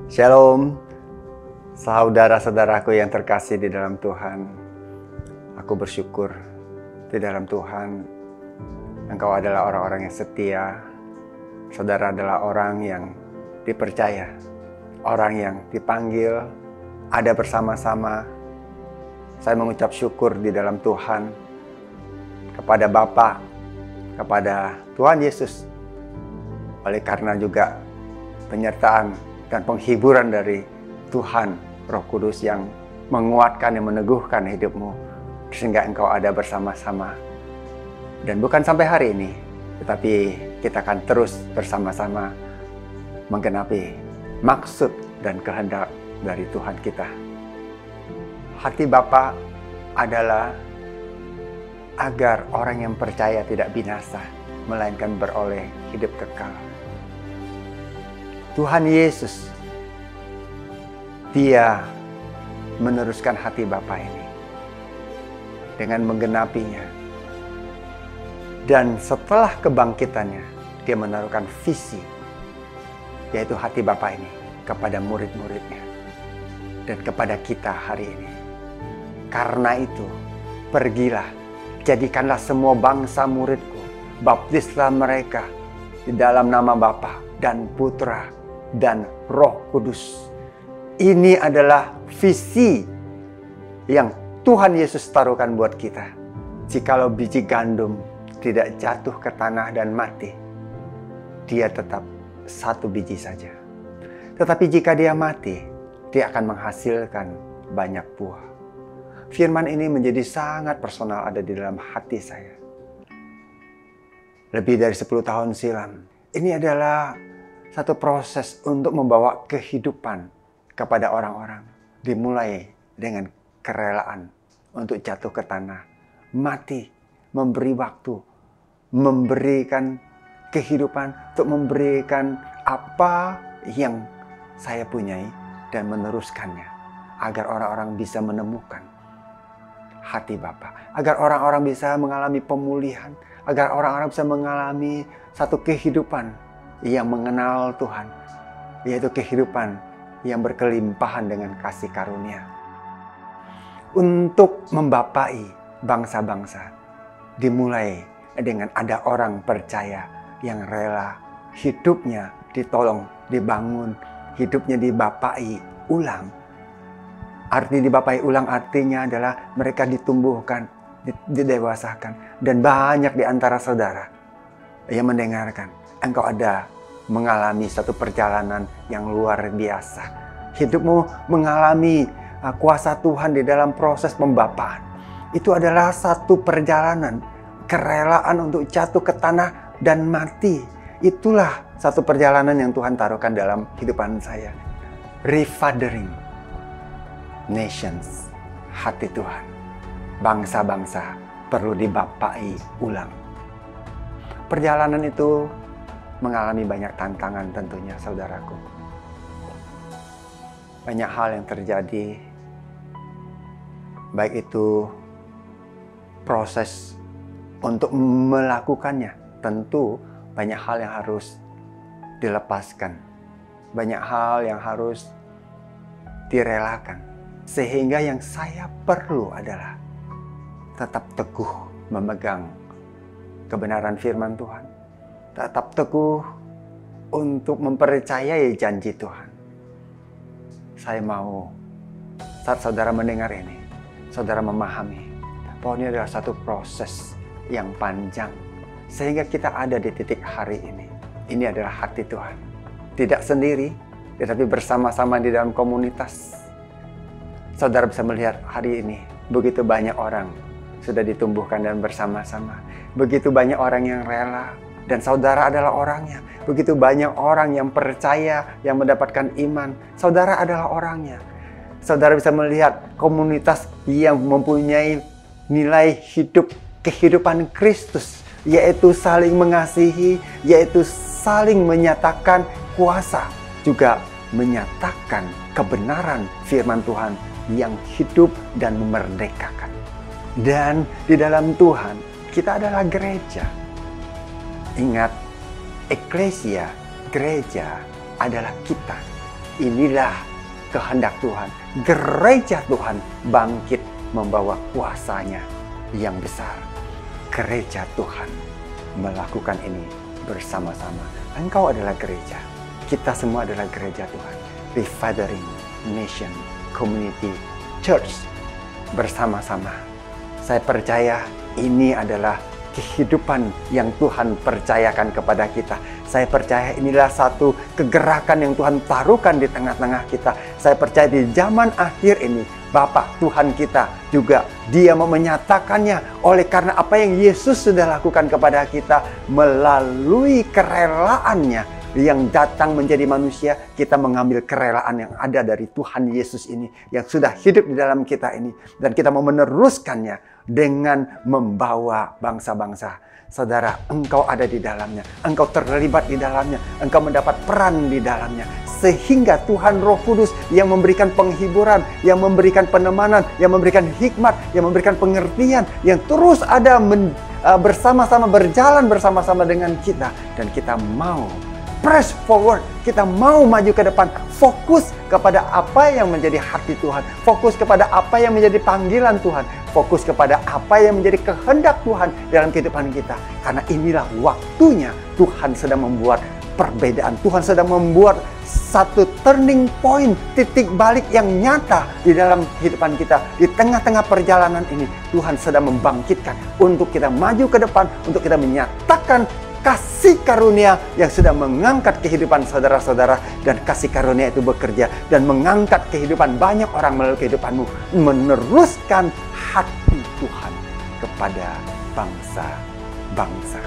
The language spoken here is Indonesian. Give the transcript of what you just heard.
Shalom, saudara-saudaraku yang terkasih di dalam Tuhan. Aku bersyukur di dalam Tuhan, Engkau adalah orang-orang yang setia. Saudara adalah orang yang dipercaya, orang yang dipanggil, ada bersama-sama. Saya mengucap syukur di dalam Tuhan kepada Bapa, kepada Tuhan Yesus. Oleh karena juga penyertaan dan penghiburan dari Tuhan Roh Kudus yang menguatkan, yang meneguhkan hidupmu, sehingga engkau ada bersama-sama. Dan bukan sampai hari ini, tetapi kita akan terus bersama-sama menggenapi maksud dan kehendak dari Tuhan kita. Hati Bapa adalah agar orang yang percaya tidak binasa, melainkan beroleh hidup kekal. Tuhan Yesus, Dia meneruskan hati Bapa ini dengan menggenapinya. Dan setelah kebangkitannya, Dia menaruhkan visi, yaitu hati Bapa ini, kepada murid-muridnya dan kepada kita hari ini. Karena itu, pergilah, jadikanlah semua bangsa muridku, baptislah mereka di dalam nama Bapa dan Putra dan Roh Kudus. Ini adalah visi yang Tuhan Yesus taruhkan buat kita. Jikalau biji gandum tidak jatuh ke tanah dan mati, dia tetap satu biji saja. Tetapi jika dia mati, dia akan menghasilkan banyak buah. Firman ini menjadi sangat personal, ada di dalam hati saya. Lebih dari 10 tahun silam, ini adalah satu proses untuk membawa kehidupan kepada orang-orang. Dimulai dengan kerelaan untuk jatuh ke tanah, mati, memberi waktu, memberikan kehidupan, untuk memberikan apa yang saya punyai dan meneruskannya, agar orang-orang bisa menemukan hati Bapa, agar orang-orang bisa mengalami pemulihan, agar orang-orang bisa mengalami satu kehidupan yang mengenal Tuhan, yaitu kehidupan yang berkelimpahan dengan kasih karunia. Untuk membapai bangsa-bangsa, dimulai dengan ada orang percaya yang rela hidupnya ditolong, dibangun, hidupnya dibapai ulang. Arti dibapai ulang artinya adalah mereka ditumbuhkan, didewasakan. Dan banyak di antara saudara yang mendengarkan, engkau ada mengalami satu perjalanan yang luar biasa. Hidupmu mengalami kuasa Tuhan di dalam proses pembapaan. Itu adalah satu perjalanan, kerelaan untuk jatuh ke tanah dan mati. Itulah satu perjalanan yang Tuhan taruhkan dalam kehidupan saya. Refathering nations, hati Tuhan. Bangsa-bangsa perlu dibapai ulang. Perjalanan itu mengalami banyak tantangan tentunya, saudaraku. Banyak hal yang terjadi, baik itu proses untuk melakukannya. Tentu banyak hal yang harus dilepaskan, banyak hal yang harus direlakan. Sehingga yang saya perlu adalah tetap teguh memegang kebenaran firman Tuhan. Tetap teguh untuk mempercayai janji Tuhan. Saya mau saat saudara mendengar ini, saudara memahami bahwa ini adalah satu proses yang panjang. Sehingga kita ada di titik hari ini. Ini adalah hati Tuhan. Tidak sendiri, tetapi bersama-sama di dalam komunitas. Saudara bisa melihat hari ini, begitu banyak orang sudah ditumbuhkan dan bersama-sama. Begitu banyak orang yang rela, dan saudara adalah orangnya. Begitu banyak orang yang percaya, yang mendapatkan iman. Saudara adalah orangnya. Saudara bisa melihat komunitas yang mempunyai nilai hidup, kehidupan Kristus. Yaitu saling mengasihi, yaitu saling menyatakan kuasa. Juga menyatakan kebenaran firman Tuhan yang hidup dan memerdekakan. Dan di dalam Tuhan, kita adalah gereja. Ingat, eklesia, gereja adalah kita. inilah kehendak Tuhan. Gereja Tuhan bangkit membawa kuasanya yang besar. Gereja Tuhan melakukan ini bersama-sama. Engkau adalah gereja. Kita semua adalah gereja Tuhan. Refathering Nation Community Church. Bersama-sama. Saya percaya ini adalah kehidupan yang Tuhan percayakan kepada kita. Saya percaya inilah satu kegerakan yang Tuhan taruhkan di tengah-tengah kita. Saya percaya di zaman akhir ini, Bapa Tuhan kita juga Dia mau menyatakannya oleh karena apa yang Yesus sudah lakukan kepada kita melalui kerelaannya yang datang menjadi manusia. Kita mengambil kerelaan yang ada dari Tuhan Yesus ini yang sudah hidup di dalam kita ini, dan kita mau meneruskannya dengan membawa bangsa-bangsa. Saudara, engkau ada di dalamnya, engkau terlibat di dalamnya, engkau mendapat peran di dalamnya, sehingga Tuhan Roh Kudus yang memberikan penghiburan, yang memberikan penemanan, yang memberikan hikmat, yang memberikan pengertian, yang terus ada bersama-sama, berjalan bersama-sama dengan kita, dan kita mau press forward, kita mau maju ke depan, fokus kepada apa yang menjadi hati Tuhan, fokus kepada apa yang menjadi panggilan Tuhan, fokus kepada apa yang menjadi kehendak Tuhan dalam kehidupan kita. Karena inilah waktunya Tuhan sedang membuat perbedaan, Tuhan sedang membuat satu turning point, titik balik yang nyata di dalam kehidupan kita. Di tengah-tengah perjalanan ini, Tuhan sedang membangkitkan untuk kita maju ke depan, untuk kita menyatakan kasih karunia yang sudah mengangkat kehidupan saudara-saudara, dan kasih karunia itu bekerja dan mengangkat kehidupan banyak orang melalui kehidupanmu, meneruskan hati Tuhan kepada bangsa-bangsa.